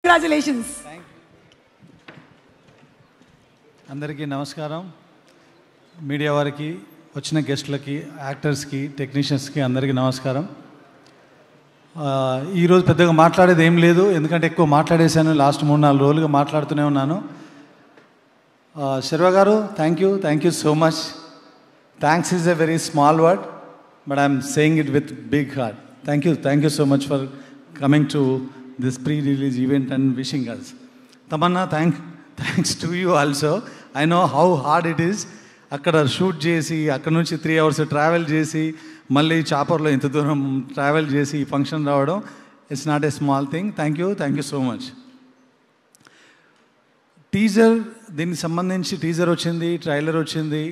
Congratulations. అందరికీ నమస్కారం. Media వారికి, వచ్చిన గెస్టులకి, యాక్టర్స్కి, టెక్నీషియన్స్కి అందరికీ నమస్కారం. ఈరోజు పెద్దగా మాట్లాడేది ఏం లేదు, ఎందుకంటే ఎక్కువ మాట్లాడేశాను. లాస్ట్ 3-4 రోజులుగా మాట్లాడుతూనే ఉన్నాను. శర్వ గారు, thank you so much. Thanks is a very small word, but I'm saying it with big heart. Thank you so much for coming to this pre-release event and wishing us. Tamannaah, thanks to you also. I know how hard it is. అక్కడ shoot చేసి, అక్కడ నుంచి 3 hours travel చేసి, మళ్ళీ చాపర్లో ఇంత దూరం travel చేసి ఈ ఫంక్షన్ రావడం, it's not a small thing. Thank you so much. Teaser, దీనికి సంబంధించి టీజర్ వచ్చింది, ట్రైలర్ వచ్చింది,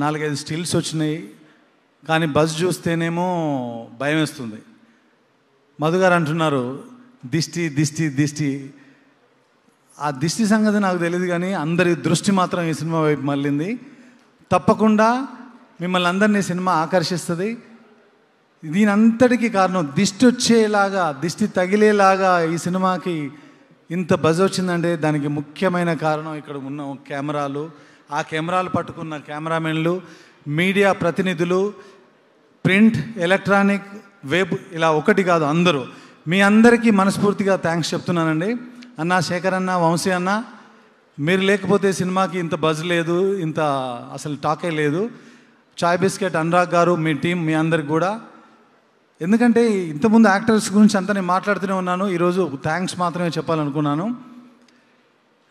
4-5 స్టిల్స్ వచ్చినాయి. కానీ బజ్ చూస్తేనేమో భయం వేస్తుంది. మధు గారు అంటున్నారు దిష్టి. ఆ దిష్టి సంగతి నాకు తెలియదు, కానీ అందరి దృష్టి మాత్రం ఈ సినిమా వైపు మళ్ళింది. తప్పకుండా మిమ్మల్ని అందరినీ సినిమా ఆకర్షిస్తుంది. దీనంతటికీ కారణం దిష్టి తగిలేలాగా ఈ సినిమాకి ఇంత బజ్ వచ్చిందంటే దానికి ముఖ్యమైన కారణం ఇక్కడ ఉన్న కెమెరాలు, ఆ కెమెరాలు పట్టుకున్న కెమెరామెన్లు, మీడియా ప్రతినిధులు, ప్రింట్, ఎలక్ట్రానిక్, వెబ్, ఇలా ఒకటి కాదు అందరూ. మీ అందరికీ మనస్ఫూర్తిగా థ్యాంక్స్ చెప్తున్నానండి. అన్న శేఖర్ అన్న, వంశీ అన్న, మీరు లేకపోతే సినిమాకి ఇంత బజ్ లేదు, ఇంత అసలు టాకే లేదు. చాయ్ బిస్కెట్ అనురాగ్ గారు, మీ టీం, మీ అందరికి కూడా. ఎందుకంటే ఇంతకుముందు యాక్టర్స్ గురించి అంతా నేను మాట్లాడుతూనే ఉన్నాను. ఈరోజు థ్యాంక్స్ మాత్రమే చెప్పాలనుకున్నాను.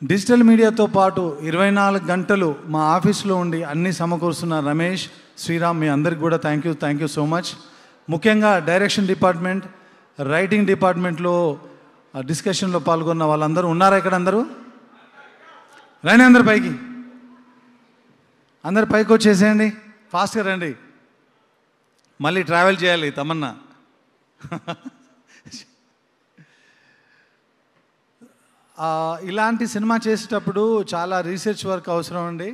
డిజిటల్ మీడియాతో పాటు 24 గంటలు మా ఆఫీస్లో ఉండి అన్నీ సమకూరుస్తున్న రమేష్, శ్రీరామ్, మీ అందరికి కూడా థ్యాంక్ యూ సో మచ్. ముఖ్యంగా డైరెక్షన్ డిపార్ట్మెంట్, రైటింగ్ డిపార్ట్మెంట్లో డిస్కషన్లో పాల్గొన్న వాళ్ళందరూ ఉన్నారా ఇక్కడ? అందరూ రండి, అందరు పైకి వచ్చేసేయండి, ఫాస్ట్గా రండి. మళ్ళీ ట్రావెల్ చేయాలి తమన్నా. ఇలాంటి సినిమా చేసేటప్పుడు చాలా రీసెర్చ్ వర్క్ అవసరం అండి.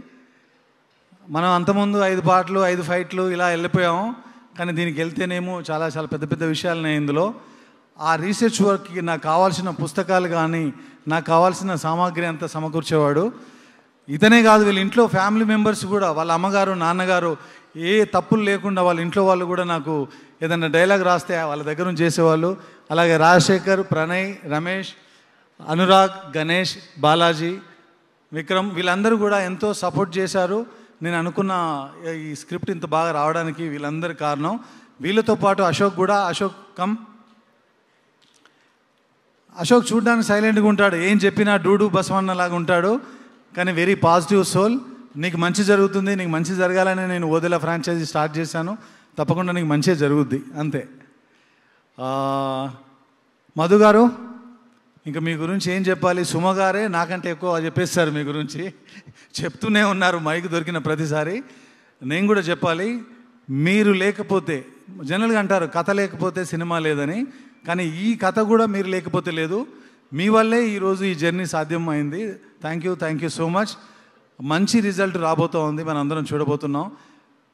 మనం అంతకుముందు 5 పాటలు, 5 ఫైట్లు ఇలా వెళ్ళిపోయాము. కానీ దీనికి వెళ్తేనేమో చాలా పెద్ద విషయాలున్నాయి ఇందులో. ఆ రీసెర్చ్ వర్క్కి నాకు కావాల్సిన పుస్తకాలు కానీ, నాకు కావాల్సిన సామాగ్రి అంతా సమకూర్చేవాడు. ఇతనే కాదు, వీళ్ళ ఇంట్లో ఫ్యామిలీ మెంబర్స్ కూడా, వాళ్ళ అమ్మగారు, నాన్నగారు, ఏ తప్పులు లేకుండా వాళ్ళ ఇంట్లో వాళ్ళు కూడా నాకు ఏదైనా డైలాగ్ రాస్తే వాళ్ళ దగ్గర నుంచి చేసేవాళ్ళు. అలాగే రాజశేఖర్, ప్రణయ్, రమేష్, అనురాగ్, గణేష్, బాలాజీ, విక్రమ్, వీళ్ళందరూ కూడా ఎంతో సపోర్ట్ చేశారు. నేను అనుకున్న ఈ స్క్రిప్ట్ ఇంత బాగా రావడానికి వీళ్ళందరి కారణం. వీళ్ళతో పాటు అశోక్ కూడా. అశోక్ చూడడానికి సైలెంట్గా ఉంటాడు, ఏం చెప్పినా డూడు బసవన్నలాగా ఉంటాడు, కానీ వెరీ పాజిటివ్ సోల్. నీకు మంచి జరుగుతుంది, నీకు మంచి జరగాలని నేను ఓదెల ఫ్రాంచైజీ స్టార్ట్ చేశాను. తప్పకుండా నీకు మంచిగా జరుగుద్ది, అంతే. మధు గారు, ఇంకా మీ గురించి ఏం చెప్పాలి? సుమ గారే నాకంటే ఎక్కువ చెప్పేస్తారు మీ గురించి, చెప్తూనే ఉన్నారు మైక్ దొరికిన ప్రతిసారి. నేను కూడా చెప్పాలి, మీరు లేకపోతే, జనరల్గా అంటారు కథ లేకపోతే సినిమా లేదని, కానీ ఈ కథ కూడా మీరు లేకపోతే లేదు. మీ వల్లే ఈరోజు ఈ జర్నీ సాధ్యం అయింది. Thank you so much. మంచి రిజల్ట్ రాబోతూ ఉంది, మనం అందరం చూడబోతున్నాం.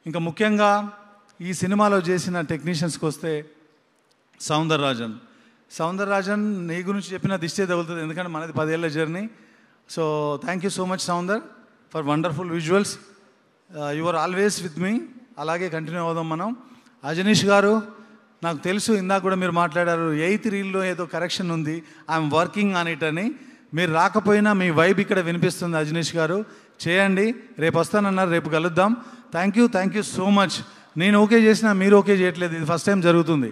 ఇంకా ముఖ్యంగా ఈ సినిమాలో చేసిన టెక్నీషియన్స్కి వస్తే, సౌందరరాజన్ నీ గురించి చెప్పిన దిష్టే తగులుతుంది, ఎందుకంటే మనది 10 ఏళ్ళ journey. So thank you so much Soundar for wonderful visuals. You are always with me. అలాగే కంటిన్యూ అవుదాం మనం. అజనీష్ గారు, నాకు తెలుసు ఇందాక కూడా మీరు మాట్లాడారు 8th రీల్లో ఏదో కరెక్షన్ ఉంది, ఐఎమ్ వర్కింగ్ ఆన్ ఇట్ అని. మీరు రాకపోయినా మీ వైబ్ ఇక్కడ వినిపిస్తుంది. అజనీష్ గారు చేయండి, రేపు వస్తానన్నారు, రేపు కలుద్దాం. Thank you so much. నేను ఓకే చేసినా మీరు ఓకే చేయట్లేదు, ఇది ఫస్ట్ టైం జరుగుతుంది.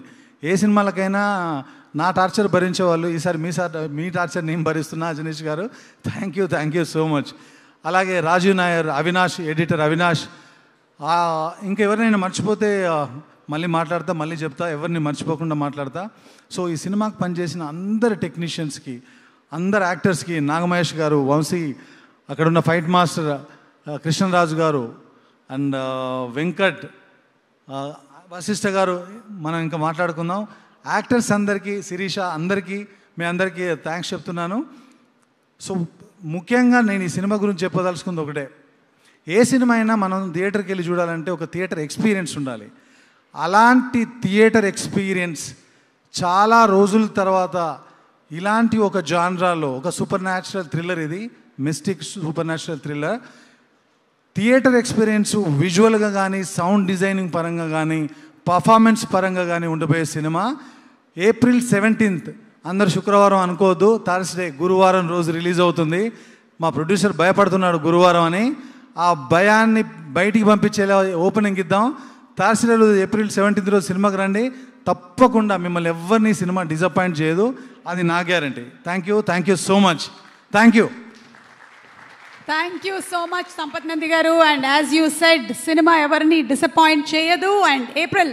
ఏ సినిమాలకైనా నా టార్చర్ భరించేవాళ్ళు, ఈసారి మీ టార్చర్ నేను భరిస్తున్నా. అజనీష్ గారు థ్యాంక్ యూ సో మచ్. అలాగే రాజీవ్ నాయర్, అవినాష్, ఎడిటర్ అవినాష్. ఇంకెవరినైనా మర్చిపోతే మళ్ళీ మాట్లాడతా, మళ్ళీ చెప్తా, ఎవరిని మర్చిపోకుండా మాట్లాడతా. సో ఈ సినిమాకి పనిచేసిన అందరు టెక్నీషియన్స్కి, అందరు యాక్టర్స్కి, నాగమహేష్ గారు, వంశీ, అక్కడున్న ఫైట్ మాస్టర్ కృష్ణరాజు గారు, అండ్ వెంకట్, వశిష్ఠ గారు, మనం ఇంకా మాట్లాడుకుందాం. యాక్టర్స్ అందరికీ, శిరీష, మీ అందరికీ థ్యాంక్స్ చెప్తున్నాను. సో ముఖ్యంగా నేను ఈ సినిమా గురించి చెప్పదలుచుకుంది ఒకటే, ఏ సినిమా అయినా మనం థియేటర్కి వెళ్ళి చూడాలంటే ఒక థియేటర్ ఎక్స్పీరియన్స్ ఉండాలి. అలాంటి థియేటర్ ఎక్స్పీరియన్స్ చాలా రోజుల తర్వాత ఇలాంటి ఒక జాన్రాలో ఒక సూపర్ న్యాచురల్ థ్రిల్లర్, ఇది mystic super natural thriller. Theatre experience విజువల్గా కానీ, సౌండ్ డిజైనింగ్ పరంగా కానీ, పర్ఫార్మెన్స్ పరంగా కానీ ఉండబోయే సినిమా. April 17th, అందరు శుక్రవారం అనుకోవద్దు, థర్స్డే గురువారం రోజు రిలీజ్ అవుతుంది. మా ప్రొడ్యూసర్ భయపడుతున్నాడు గురువారం అని. ఆ భయాన్ని బయటికి పంపించేలా ఓపెనింగ్ ఇద్దాం. థర్స్డే రోజు April 17th రోజు సినిమాకి రండి. తప్పకుండా మిమ్మల్ని ఎవరిని సినిమా డిసప్పాయింట్ చేయదు, అది నా guarantee. Thank you so much. Thank you so much Sampath Nandi గారు. And as you said, cinema ఎవరిని డిసప్పాయింట్ చేయదు. And April